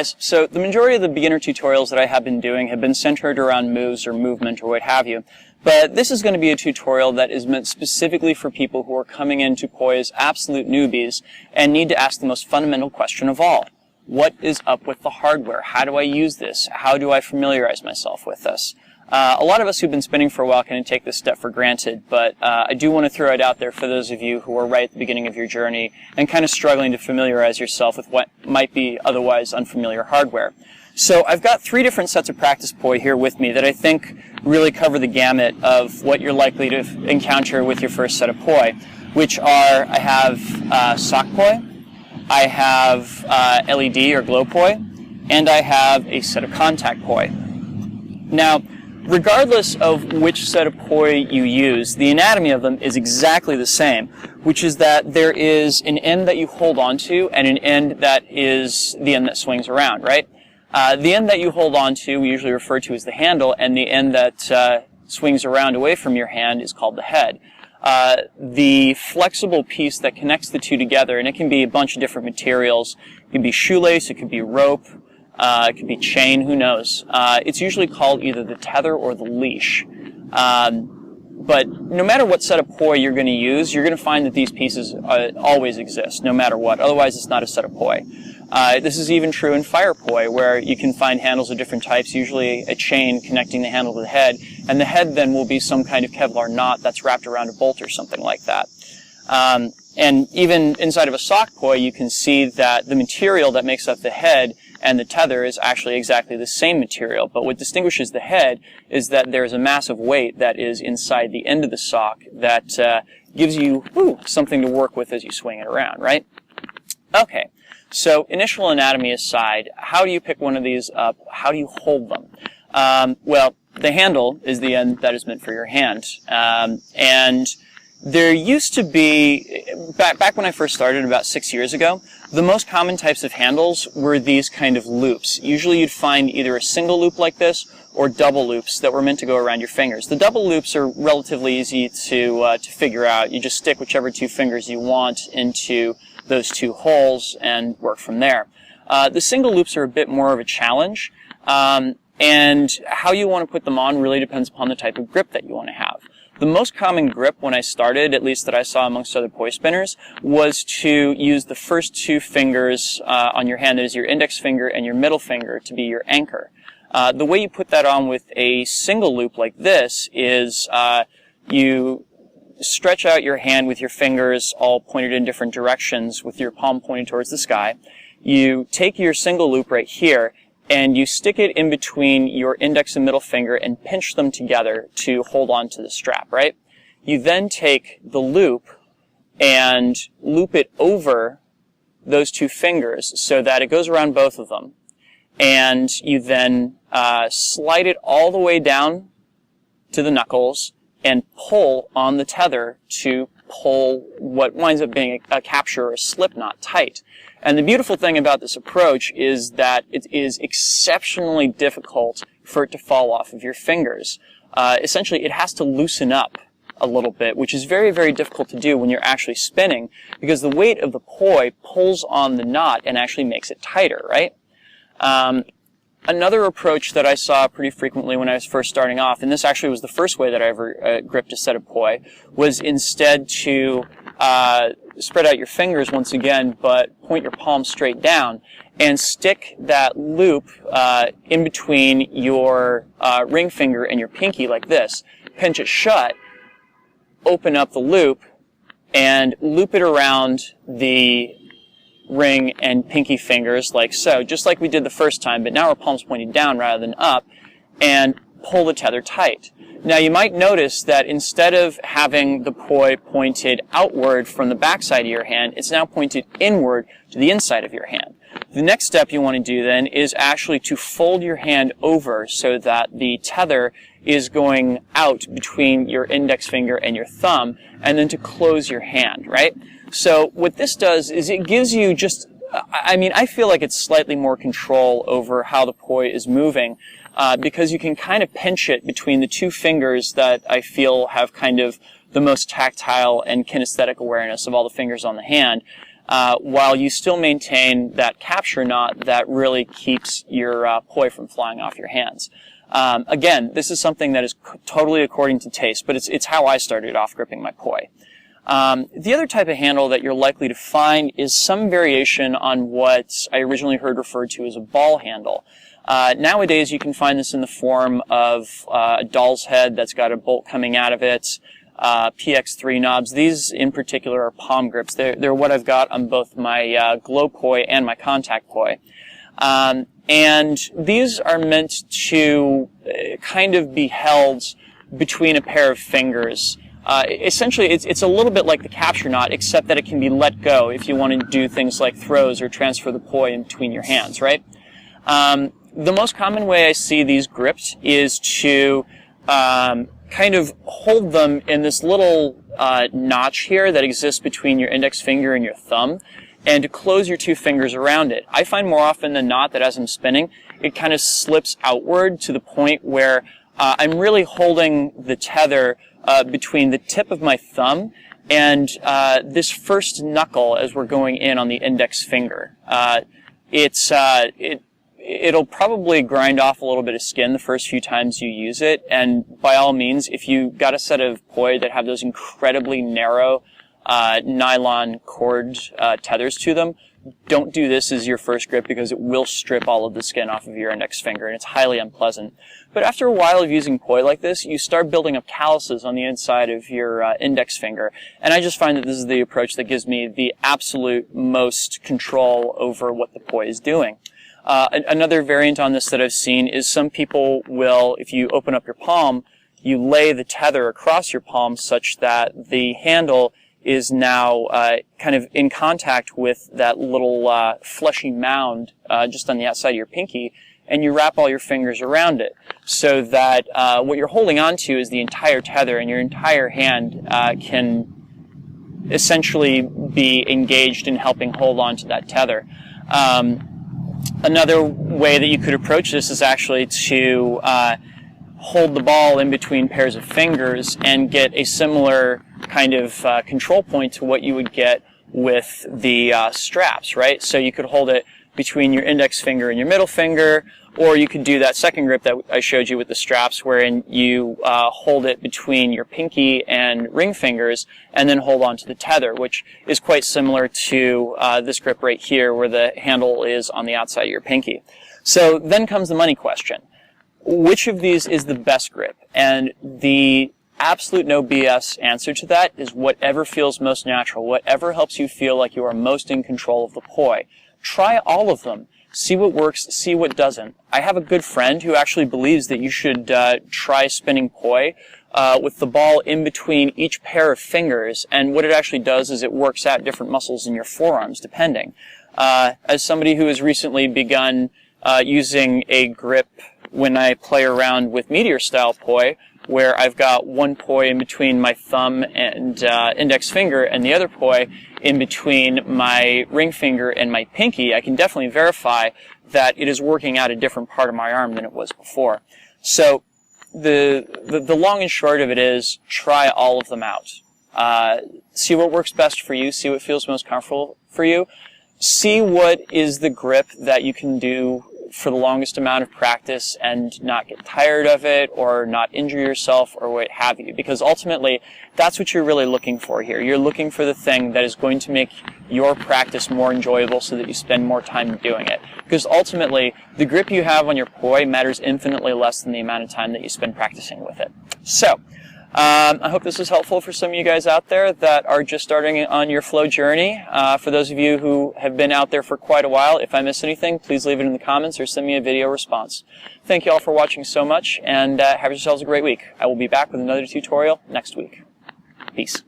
guys, so the majority of the beginner tutorials that I have been doing have been centered around moves or movement or what have you. But this is going to be a tutorial that is meant specifically for people who are coming into Poi as absolute newbies and need to ask the most fundamental question of all. What is up with the hardware? How do I use this? How do I familiarize myself with this? A lot of us who've been spinning for a while can take this step for granted, but I do want to throw it out there for those of you who are right at the beginning of your journey and kind of struggling to familiarize yourself with what might be otherwise unfamiliar hardware. So I've got 3 different sets of practice Poi here with me that I think really cover the gamut of what you're likely to encounter with your first set of Poi, which are, I have sock Poi, I have LED or glow Poi, and I have a set of contact Poi. Now, regardless of which set of Poi you use, the anatomy of them is exactly the same, which is that there is an end that you hold on to and an end that is the end that swings around, right? The end that you hold on to we usually refer to as the handle, and the end that swings around away from your hand is called the head. The flexible piece that connects the two together, and it can be a bunch of different materials. It could be shoelace, it could be rope, it could be chain, who knows. It's usually called either the tether or the leash. But no matter what set of Poi you're going to use, you're going to find that these pieces always exist, no matter what. Otherwise, it's not a set of Poi. This is even true in fire Poi, where you can find handles of different types, usually a chain connecting the handle to the head, and the head then will be some kind of Kevlar knot that's wrapped around a bolt or something like that. And even inside of a sock Poi, you can see that the material that makes up the head and the tether is actually exactly the same material. But what distinguishes the head is that there's a massive weight that is inside the end of the sock that gives you something to work with as you swing it around, right? Okay, so initial anatomy aside, how do you pick one of these up? How do you hold them? Well, the handle is the end that is meant for your hand. And there used to be, back when I first started about 6 years ago, the most common types of handles were these kind of loops. Usually you'd find either a single loop like this or double loops that were meant to go around your fingers. The double loops are relatively easy to figure out. You just stick whichever 2 fingers you want into those 2 holes and work from there. The single loops are a bit more of a challenge, and how you want to put them on really depends upon the type of grip that you want to have. The most common grip when I started, at least that I saw amongst other Poi spinners, was to use the first 2 fingers on your hand, that is your index finger and your middle finger, to be your anchor. The way you put that on with a single loop like this is you stretch out your hand with your fingers all pointed in different directions with your palm pointed towards the sky. You take your single loop right here and you stick it in between your index and middle finger and pinch them together to hold on to the strap, right? You then take the loop and loop it over those 2 fingers so that it goes around both of them. And you then slide it all the way down to the knuckles and pull on the tether to pull what winds up being a capture or a slip knot tight. And the beautiful thing about this approach is that it is exceptionally difficult for it to fall off of your fingers. Essentially, it has to loosen up a little bit, which is very, very difficult to do when you're actually spinning, because the weight of the Poi pulls on the knot and actually makes it tighter, right? Another approach that I saw pretty frequently when I was first starting off, and this actually was the first way that I ever gripped a set of Poi, was instead to spread out your fingers once again, but point your palm straight down and stick that loop in between your ring finger and your pinky like this. Pinch it shut, open up the loop, and loop it around the ring and pinky fingers like so, just like we did the first time, but now our palm's pointing down rather than up, and pull the tether tight. Now you might notice that instead of having the Poi pointed outward from the backside of your hand, it's now pointed inward to the inside of your hand. The next step you want to do then is actually to fold your hand over so that the tether is going out between your index finger and your thumb, and then to close your hand, right? So what this does is it gives you just, I feel like it's slightly more control over how the Poi is moving, because you can kind of pinch it between the 2 fingers that I feel have kind of the most tactile and kinesthetic awareness of all the fingers on the hand. while you still maintain that capture knot that really keeps your poi from flying off your hands. Again, this is something that is totally according to taste, but it's how I started off gripping my poi. The other type of handle that you're likely to find is some variation on what I originally heard referred to as a ball handle. Nowadays, you can find this in the form of a doll's head that's got a bolt coming out of it, PX3 knobs. These in particular are palm grips. They're what I've got on both my glow poi and my contact poi. And these are meant to kind of be held between a pair of fingers. Essentially, it's a little bit like the capture knot, except that it can be let go if you want to do things like throws or transfer the poi in between your hands, right? The most common way I see these gripped is to kind of hold them in this little notch here that exists between your index finger and your thumb, and to close your two fingers around it. I find more often than not that as I'm spinning, it kind of slips outward to the point where I'm really holding the tether between the tip of my thumb and this first knuckle as we're going in on the index finger. It'll probably grind off a little bit of skin the first few times you use it, and by all means, if you got a set of poi that have those incredibly narrow nylon cord tethers to them, don't do this as your first grip because it will strip all of the skin off of your index finger, and it's highly unpleasant. But after a while of using poi like this, you start building up calluses on the inside of your index finger, and I just find that this is the approach that gives me the absolute most control over what the poi is doing. Another variant on this that I've seen is some people will, if you open up your palm, you lay the tether across your palm such that the handle is now kind of in contact with that little fleshy mound just on the outside of your pinky, and you wrap all your fingers around it so that what you're holding on to is the entire tether, and your entire hand can essentially be engaged in helping hold on to that tether. Another way that you could approach this is actually to hold the ball in between pairs of fingers and get a similar kind of control point to what you would get with the straps, right? So you could hold it between your index finger and your middle finger, or you could do that second grip that I showed you with the straps, wherein you hold it between your pinky and ring fingers and then hold on to the tether, which is quite similar to this grip right here where the handle is on the outside of your pinky. So then comes the money question. Which of these is the best grip? And the absolute no BS answer to that is whatever feels most natural, whatever helps you feel like you are most in control of the poi. Try all of them. See what works, see what doesn't. I have a good friend who actually believes that you should try spinning poi with the ball in between each pair of fingers, and what it actually does is it works out different muscles in your forearms, depending. As somebody who has recently begun using a grip when I play around with meteor-style poi, where I've got one poi in between my thumb and index finger and the other poi in between my ring finger and my pinky, I can definitely verify that it is working out a different part of my arm than it was before. So the long and short of it is try all of them out. See what works best for you, see what feels most comfortable for you, see what is the grip that you can do for the longest amount of practice and not get tired of it or not injure yourself or what have you, because ultimately that's what you're really looking for here. You're looking for the thing that is going to make your practice more enjoyable so that you spend more time doing it, because ultimately the grip you have on your poi matters infinitely less than the amount of time that you spend practicing with it. So I hope this was helpful for some of you guys out there that are just starting on your flow journey. For those of you who have been out there for quite a while, if I miss anything, please leave it in the comments or send me a video response. Thank you all for watching so much, and have yourselves a great week. I will be back with another tutorial next week. Peace.